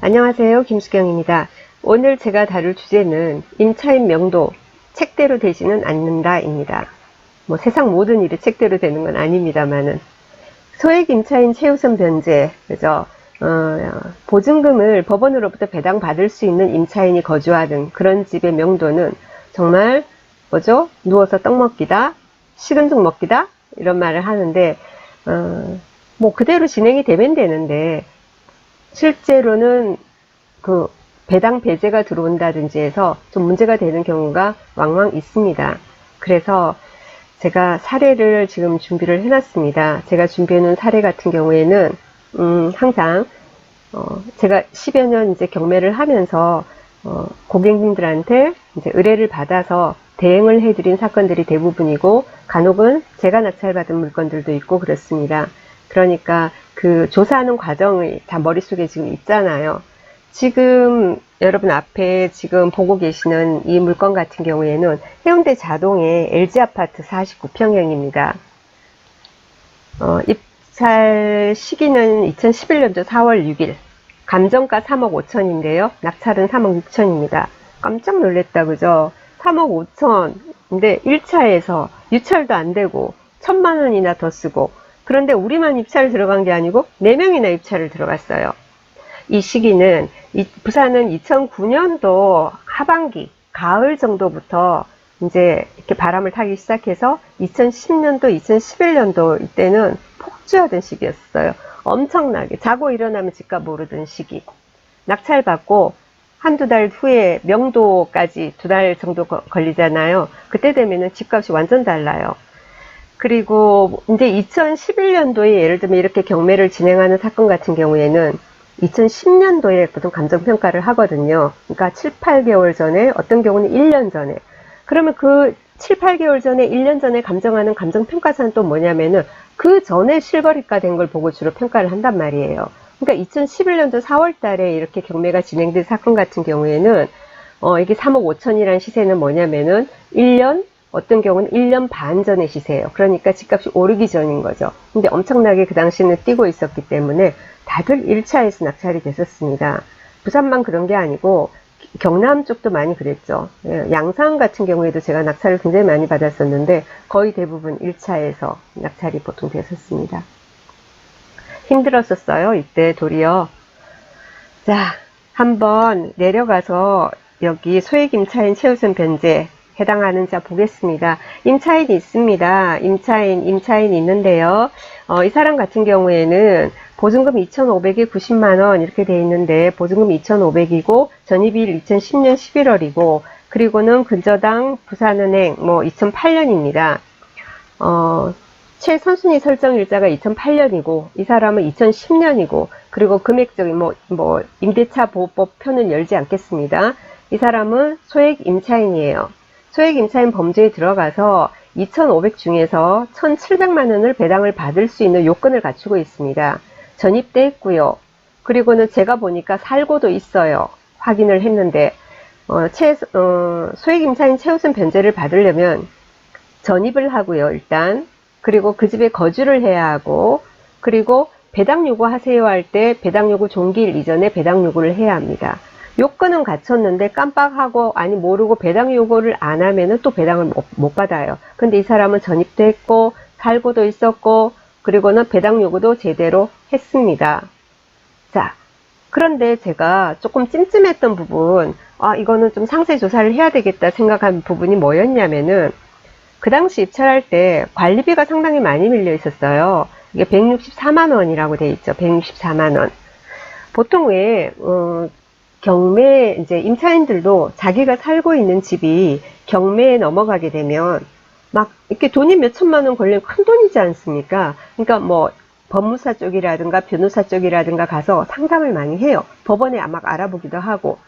안녕하세요. 김수경입니다. 오늘 제가 다룰 주제는 임차인 명도 책대로 되지는 않는다입니다. 뭐 세상 모든 일이 책대로 되는 건 아닙니다만은 소액 임차인 최우선 변제, 그죠? 보증금을 법원으로부터 배당받을 수 있는 임차인이 거주하는 그런 집의 명도는 정말 뭐죠? 누워서 떡 먹기다, 식은 죽 먹기다 이런 말을 하는데 뭐 그대로 진행이 되면 되는데 실제로는 그 배당 배제가 들어온다든지 해서 좀 문제가 되는 경우가 왕왕 있습니다. 그래서 제가 사례를 지금 준비를 해놨습니다. 제가 준비해놓은 사례 같은 경우에는 항상 제가 10여 년 이제 경매를 하면서 고객님들한테 이제 의뢰를 받아서 대행을 해드린 사건들이 대부분이고 간혹은 제가 낙찰받은 물건들도 있고 그렇습니다. 그러니까 그 조사하는 과정이 다 머릿속에 지금 있잖아요. 지금 여러분 앞에 지금 보고 계시는 이 물건 같은 경우에는 해운대 자동의 LG아파트 49평형입니다. 입찰 시기는 2011년도 4월 6일. 감정가 3억 5천인데요. 낙찰은 3억 6천입니다. 깜짝 놀랐다, 그죠? 3억 5천. 근데 1차에서 유찰도 안 되고 1,000만 원이나 더 쓰고 그런데 우리만 입찰 들어간 게 아니고 4명이나 입찰을 들어갔어요. 이 시기는 부산은 2009년도 하반기 가을 정도부터 이제 이렇게 바람을 타기 시작해서 2010년도 2011년도 이때는 폭주하던 시기였어요. 엄청나게 자고 일어나면 집값 오르던 시기. 낙찰받고 한두 달 후에 명도까지 2달 정도 걸리잖아요. 그때 되면은 집값이 완전 달라요. 그리고 이제 2011년도에 예를 들면 이렇게 경매를 진행하는 사건 같은 경우에는 2010년도에 보통 감정평가를 하거든요. 그러니까 7, 8개월 전에, 어떤 경우는 1년 전에. 그러면 그 7, 8개월 전에, 1년 전에 감정하는 감정평가사는 또 뭐냐면은 그 전에 실거래가 된 걸 보고 주로 평가를 한단 말이에요. 그러니까 2011년도 4월 달에 이렇게 경매가 진행된 사건 같은 경우에는 이게 3억 5천이라는 시세는 뭐냐면은 1년, 어떤 경우는 1년 반 전의 시세예요. 그러니까 집값이 오르기 전인 거죠. 근데 엄청나게 그 당시에는 뛰고 있었기 때문에 다들 1차에서 낙찰이 됐었습니다. 부산만 그런 게 아니고 경남 쪽도 많이 그랬죠. 양산 같은 경우에도 제가 낙찰을 굉장히 많이 받았었는데 거의 대부분 1차에서 낙찰이 보통 됐었습니다. 힘들었었어요. 이때 도리어. 자, 한번 내려가서 여기 소액 임차인 최우선 변제 해당하는 자 보겠습니다. 임차인이 있습니다. 임차인 있는데요. 이 사람 같은 경우에는 보증금 2,500에 90만원 이렇게 돼 있는데 보증금 2,500이고 전입일 2010년 11월이고 그리고는 근저당 부산은행 뭐 2008년입니다. 최선순위 설정 일자가 2008년이고 이 사람은 2010년이고 그리고 금액적인 뭐 임대차 보호법 표는 열지 않겠습니다. 이 사람은 소액 임차인이에요. 소액 임차인 범죄에 들어가서 2,500 중에서 1,700만 원을 배당을 받을 수 있는 요건을 갖추고 있습니다. 전입돼 있고요. 그리고는 제가 보니까 살고도 있어요. 확인을 했는데 소액 임차인 최우선 변제를 받으려면 전입을 하고요. 일단 그리고 그 집에 거주를 해야 하고 그리고 배당 요구하세요 할 때 배당 요구 종기일 이전에 배당 요구를 해야 합니다. 요건은 갖췄는데 깜빡하고 아니 모르고 배당 요구를 안 하면은 또 배당을 못 받아요. 근데 이 사람은 전입도 했고 살고도 있었고 그리고는 배당 요구도 제대로 했습니다. 자, 그런데 제가 조금 찜찜했던 부분, 이거는 좀 상세 조사를 해야 되겠다 생각한 부분이 뭐였냐면은 그 당시 입찰할 때 관리비가 상당히 많이 밀려 있었어요. 이게 164만 원이라고 돼 있죠. 164만 원. 보통 왜 경매 이제 임차인들도 자기가 살고 있는 집이 경매에 넘어가게 되면 막 이렇게 돈이 몇 천만 원 걸리면 큰 돈이지 않습니까? 그러니까 뭐 법무사 쪽이라든가 변호사 쪽이라든가 가서 상담을 많이 해요. 법원에 막 알아보기도 하고.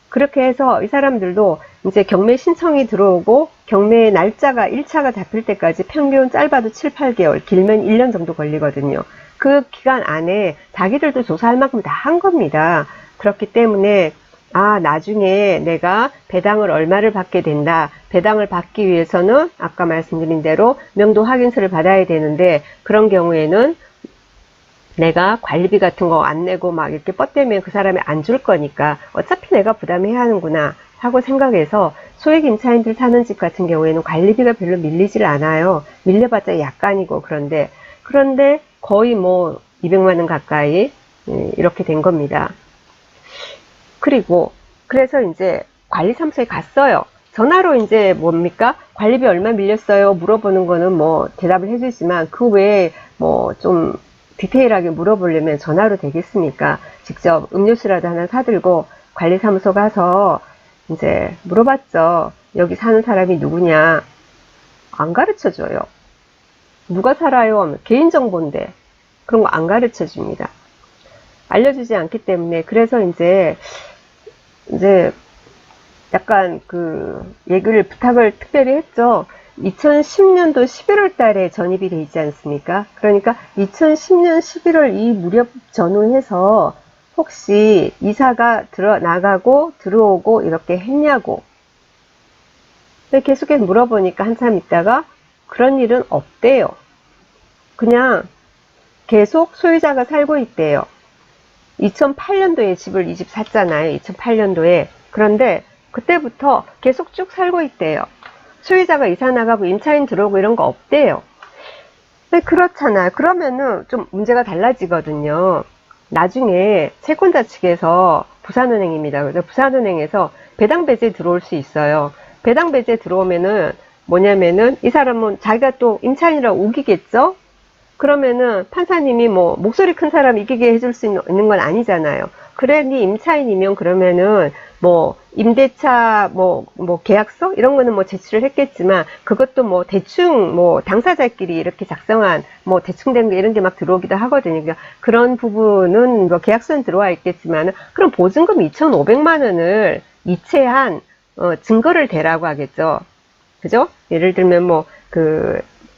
그렇게 해서 이 사람들도 이제 경매 신청이 들어오고 경매 날짜가 1차가 잡힐 때까지 평균 짧아도 7, 8개월, 길면 1년 정도 걸리거든요. 그 기간 안에 자기들도 조사할 만큼 다 한 겁니다. 그렇기 때문에 나중에 내가 배당을 얼마를 받게 된다. 배당을 받기 위해서는 아까 말씀드린 대로 명도 확인서를 받아야 되는데 그런 경우에는 내가 관리비 같은 거 안 내고 막 이렇게 뻗대면 그 사람이 안 줄 거니까 어차피 내가 부담해야 하는구나 하고 생각해서 소액 임차인들 사는 집 같은 경우에는 관리비가 별로 밀리질 않아요. 밀려봤자 약간이고 그런데 거의 뭐 200만 원 가까이 이렇게 된 겁니다. 그리고 그래서 이제 관리사무소에 갔어요. 전화로 이제 뭡니까? 관리비 얼마 밀렸어요? 물어보는 거는 뭐 대답을 해주지만 그 외에 뭐 좀 디테일하게 물어보려면 전화로 되겠습니까? 직접 음료수라도 하나 사들고 관리사무소 가서 이제 물어봤죠. 여기 사는 사람이 누구냐? 안 가르쳐 줘요. 누가 살아요? 개인정보인데 그런 거 안 가르쳐 줍니다. 알려주지 않기 때문에 그래서 이제 약간 그 얘기를 부탁을 특별히 했죠. 2010년도 11월 달에 전입이 돼 있지 않습니까? 그러니까 2010년 11월 이 무렵 전후해서 혹시 이사가 나가고 들어오고 이렇게 했냐고. 계속해서 물어보니까 한참 있다가 그런 일은 없대요. 그냥 계속 소유자가 살고 있대요. 2008년도에 집을 이 집 샀잖아요. 2008년도에. 그런데 그때부터 계속 쭉 살고 있대요. 소유자가 이사 나가고 임차인 들어오고 이런 거 없대요. 그렇잖아요. 그러면은 좀 문제가 달라지거든요. 나중에 채권자 측에서 부산은행입니다. 그래서 부산은행에서 배당 배제 들어올 수 있어요. 배당 배제 들어오면은 뭐냐면은 이 사람은 자기가 또 임차인이라고 우기겠죠? 그러면은 판사님이 뭐 목소리 큰 사람 이기게 해줄 수 있는 건 아니잖아요. 그래, 네 임차인이면 그러면은 뭐 임대차 뭐 계약서 이런 거는 뭐 제출을 했겠지만 그것도 뭐 대충 뭐 당사자끼리 이렇게 작성한 뭐 대충 된 거 이런 게 막 들어오기도 하거든요. 그러니까 그런 부분은 뭐 계약서는 들어와 있겠지만 그럼 보증금 2,500만 원을 이체한 증거를 대라고 하겠죠. 그죠? 예를 들면 뭐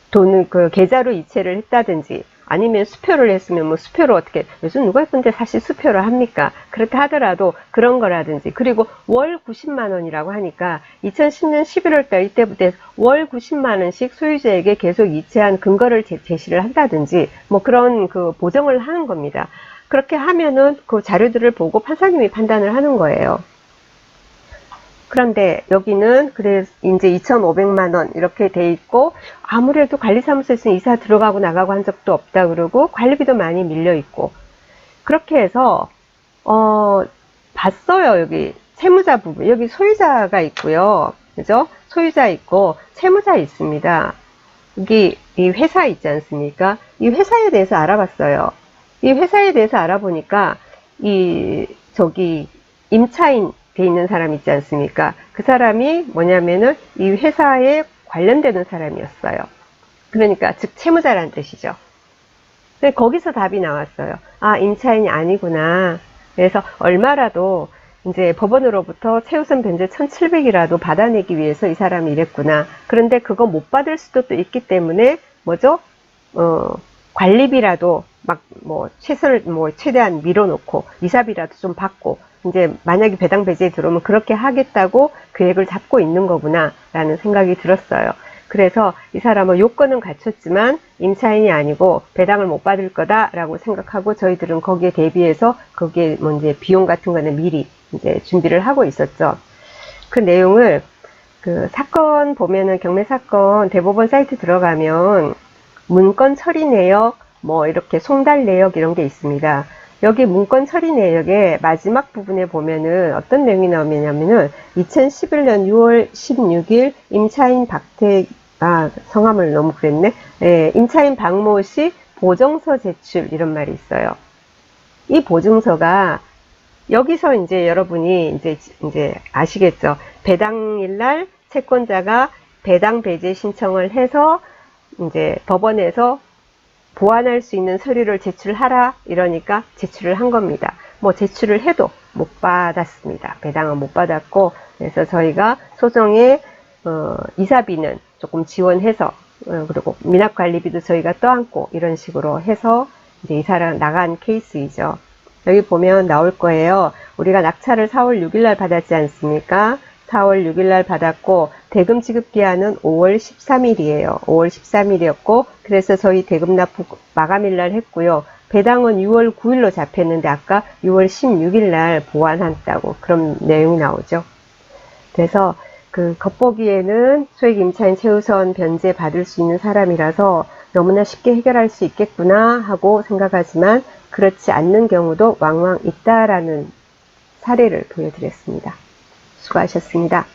돈을 계좌로 이체를 했다든지 아니면 수표를 했으면 뭐 수표로 어떻게 요즘 누가 근데 사실 수표를 합니까? 그렇다 하더라도 그런 거라든지 그리고 월 90만 원이라고 하니까 2010년 11월 달 이때부터 월 90만 원씩 소유자에게 계속 이체한 근거를 제시를 한다든지 뭐 그런 보정을 하는 겁니다. 그렇게 하면은 그 자료들을 보고 판사님이 판단을 하는 거예요. 그런데 여기는 그래 이제 2,500만 원 이렇게 돼 있고 아무래도 관리사무소에서 이사 들어가고 나가고 한 적도 없다 그러고 관리비도 많이 밀려 있고 그렇게 해서 봤어요. 여기 채무자 부분 여기 소유자가 있고요. 그죠? 소유자 있고 채무자 있습니다. 여기 이 회사 있지 않습니까? 이 회사에 대해서 알아봤어요. 이 회사에 대해서 알아보니까 저기 임차인 돼 있는 사람 있지 않습니까? 그 사람이 뭐냐면은 이 회사에 관련되는 사람이었어요. 그러니까 즉 채무자라는 뜻이죠. 근데 거기서 답이 나왔어요. 아, 임차인이 아니구나. 그래서 얼마라도 이제 법원으로부터 최우선 변제 1,700이라도 받아내기 위해서 이 사람이 이랬구나. 그런데 그거 못 받을 수도 또 있기 때문에 뭐죠? 관리비라도 막 최대한 밀어놓고 이사비라도 좀 받고 이제 만약에 배당 배제에 들어오면 그렇게 하겠다고 계획을 잡고 있는 거구나 라는 생각이 들었어요. 그래서 이 사람은 요건은 갖췄지만 임차인이 아니고 배당을 못 받을 거다라고 생각하고 저희들은 거기에 대비해서 거기에 뭐 이제 비용 같은 거는 미리 이제 준비를 하고 있었죠. 그 내용을 사건 보면은 경매 사건 대법원 사이트 들어가면 문건 처리 내역 뭐 이렇게 송달 내역 이런 게 있습니다. 여기 문건 처리 내역의 마지막 부분에 보면은 어떤 내용이 나오냐면은 2011년 6월 16일 임차인 성함을 너무 그랬네. 예, 임차인 박모 씨 보증서 제출 이런 말이 있어요. 이 보증서가 여기서 이제 여러분이 이제 아시겠죠. 배당일날 채권자가 배당 배제 신청을 해서 이제 법원에서 보완할 수 있는 서류를 제출하라 이러니까 제출을 한 겁니다. 뭐 제출을 해도 못 받았습니다. 배당은 못 받았고 그래서 저희가 소송에 이사비는 조금 지원해서 그리고 미납관리비도 저희가 떠안고 이런 식으로 해서 이제 이사를 나간 케이스이죠. 여기 보면 나올 거예요. 우리가 낙찰을 4월 6일 날 받았지 않습니까? 4월 6일 날 받았고 대금 지급 기한은 5월 13일이에요. 5월 13일이었고 그래서 저희 대금 납부 마감일 날 했고요. 배당은 6월 9일로 잡혔는데 아까 6월 16일 날 보완했다고 그런 내용이 나오죠. 그래서 그 겉보기에는 소액 임차인 최우선 변제 받을 수 있는 사람이라서 너무나 쉽게 해결할 수 있겠구나 하고 생각하지만 그렇지 않는 경우도 왕왕 있다라는 사례를 보여드렸습니다. 수고하셨습니다.